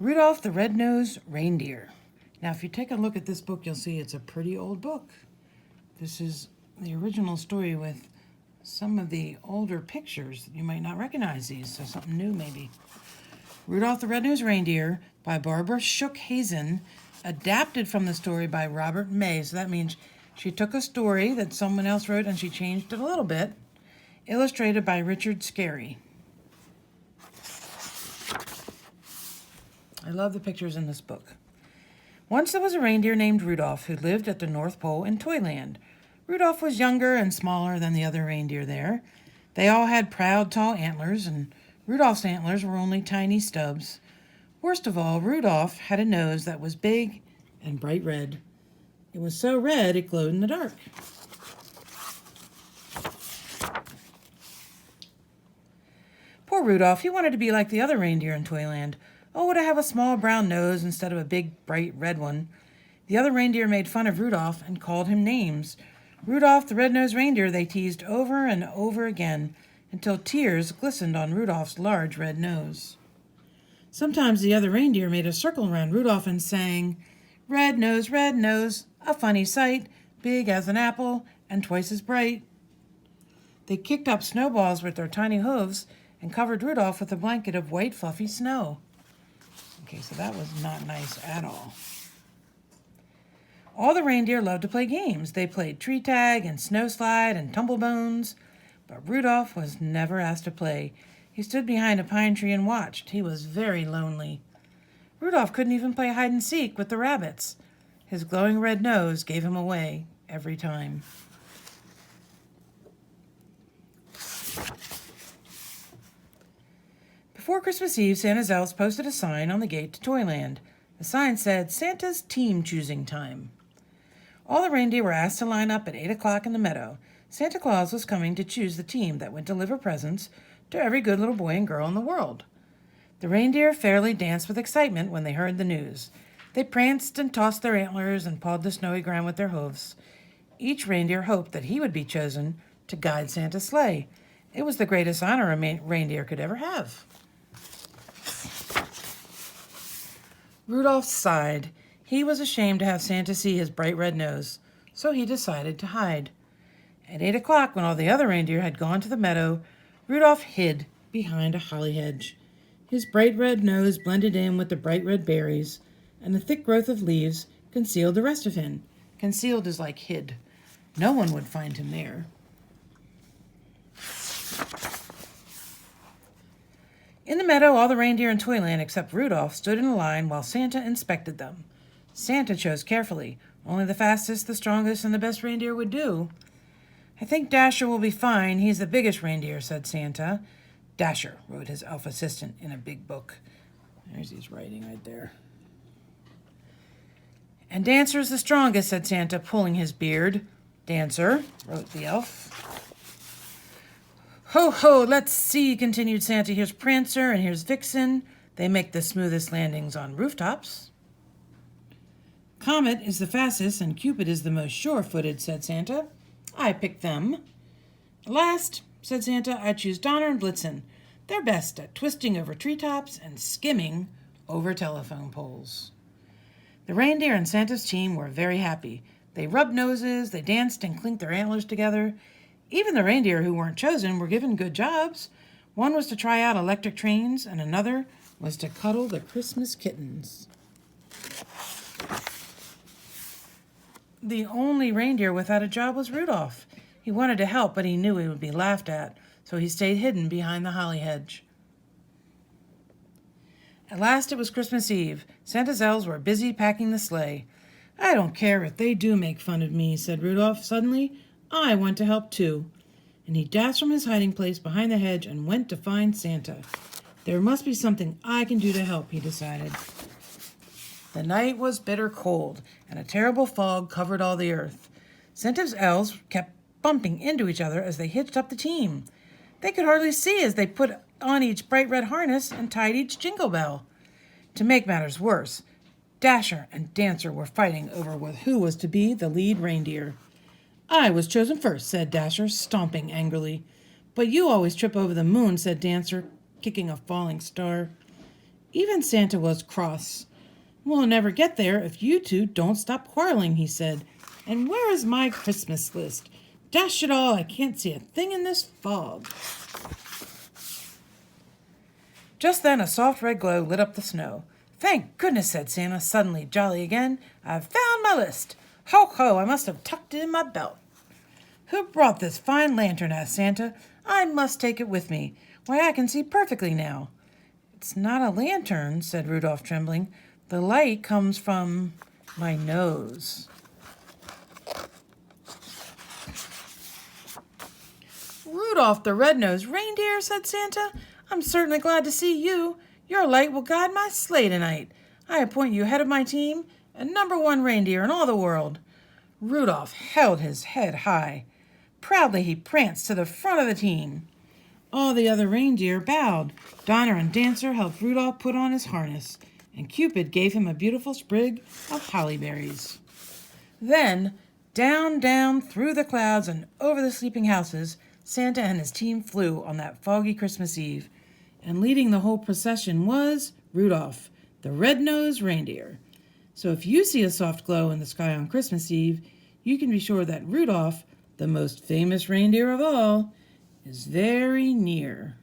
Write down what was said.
Rudolph the Red-Nosed Reindeer. Now, if you take a look at this book, you'll see it's a pretty old book. This is the original story with some of the older pictures. You might not recognize these, so something new maybe. Rudolph the Red-Nosed Reindeer by Barbara Shook Hazen, adapted from the story by Robert May. So that means she took a story that someone else wrote and she changed it a little bit. Illustrated by Richard Scarry. I love the pictures in this book. Once there was a reindeer named Rudolph who lived at the North Pole in Toyland. Rudolph was younger and smaller than the other reindeer there. They all had proud, tall antlers, and Rudolph's antlers were only tiny stubs. Worst of all, Rudolph had a nose that was big and bright red. It was so red it glowed in the dark. Poor Rudolph, he wanted to be like the other reindeer in Toyland. Oh, to have a small brown nose instead of a big, bright red one. The other reindeer made fun of Rudolph and called him names. Rudolph the red-nosed reindeer they teased over and over again until tears glistened on Rudolph's large red nose. Sometimes the other reindeer made a circle around Rudolph and sang, red nose, a funny sight, big as an apple and twice as bright." They kicked up snowballs with their tiny hooves and covered Rudolph with a blanket of white fluffy snow. Okay, so that was not nice at all. All the reindeer loved to play games. They played tree tag and snow slide and tumble bones, but Rudolph was never asked to play. He stood behind a pine tree and watched. He was very lonely. Rudolph couldn't even play hide and seek with the rabbits. His glowing red nose gave him away every time. Before Christmas Eve, Santa's elves posted a sign on the gate to Toyland. The sign said, "Santa's team choosing time." All the reindeer were asked to line up at 8 o'clock in the meadow. Santa Claus was coming to choose the team that would deliver presents to every good little boy and girl in the world. The reindeer fairly danced with excitement when they heard the news. They pranced and tossed their antlers and pawed the snowy ground with their hooves. Each reindeer hoped that he would be chosen to guide Santa's sleigh. It was the greatest honor a reindeer could ever have. Rudolph sighed. He was ashamed to have Santa see his bright red nose, so he decided to hide. At 8 o'clock, when all the other reindeer had gone to the meadow, Rudolph hid behind a holly hedge. His bright red nose blended in with the bright red berries, and the thick growth of leaves concealed the rest of him. Concealed is like hid. No one would find him there. In the meadow, all the reindeer in Toyland except Rudolph stood in a line while Santa inspected them. Santa chose carefully. Only the fastest, the strongest, and the best reindeer would do. "I think Dasher will be fine. He's the biggest reindeer," said Santa. Dasher, wrote his elf assistant in a big book. There's his writing right there. "And Dancer's the strongest," said Santa, pulling his beard. "Dancer," wrote the elf. "Ho, ho, let's see," continued Santa. "Here's Prancer and here's Vixen. They make the smoothest landings on rooftops." "Comet is the fastest and Cupid is the most sure-footed," said Santa. "I picked them." "Last," said Santa, "I choose Donner and Blitzen. They're best at twisting over treetops and skimming over telephone poles." The reindeer and Santa's team were very happy. They rubbed noses, they danced and clinked their antlers together. Even the reindeer who weren't chosen were given good jobs. One was to try out electric trains, and another was to cuddle the Christmas kittens. The only reindeer without a job was Rudolph. He wanted to help, but he knew he would be laughed at, so he stayed hidden behind the holly hedge. At last it was Christmas Eve. Santa's elves were busy packing the sleigh. "I don't care if they do make fun of me," said Rudolph suddenly. "I want to help too." And he dashed from his hiding place behind the hedge and went to find Santa. "There must be something I can do to help," he decided. The night was bitter cold, and a terrible fog covered all the earth. Santa's elves kept bumping into each other as they hitched up the team. They could hardly see as they put on each bright red harness and tied each jingle bell. To make matters worse, Dasher and Dancer were fighting over who was to be the lead reindeer. "I was chosen first," said Dasher, stomping angrily. "But you always trip over the moon," said Dancer, kicking a falling star. Even Santa was cross. "We'll never get there if you two don't stop quarreling," he said. "And where is my Christmas list? Dash it all, I can't see a thing in this fog." Just then a soft red glow lit up the snow. "Thank goodness," said Santa, suddenly jolly again. "I've found my list. Ho, ho, I must have tucked it in my belt." "Who brought this fine lantern?" asked Santa. "I must take it with me. Why, I can see perfectly now." "It's not a lantern," said Rudolph, trembling. "The light comes from my nose." "Rudolph the red-nosed reindeer," said Santa. "I'm certainly glad to see you. Your light will guide my sleigh tonight. I appoint you head of my team and #1 reindeer in all the world." Rudolph held his head high. Proudly he pranced to the front of the team. All the other reindeer bowed. Donner and Dancer helped Rudolph put on his harness, and Cupid gave him a beautiful sprig of holly berries. Then, down, down, through the clouds and over the sleeping houses, Santa and his team flew on that foggy Christmas Eve, and leading the whole procession was Rudolph, the red-nosed reindeer. So if you see a soft glow in the sky on Christmas Eve, you can be sure that Rudolph, the most famous reindeer of all, is very near.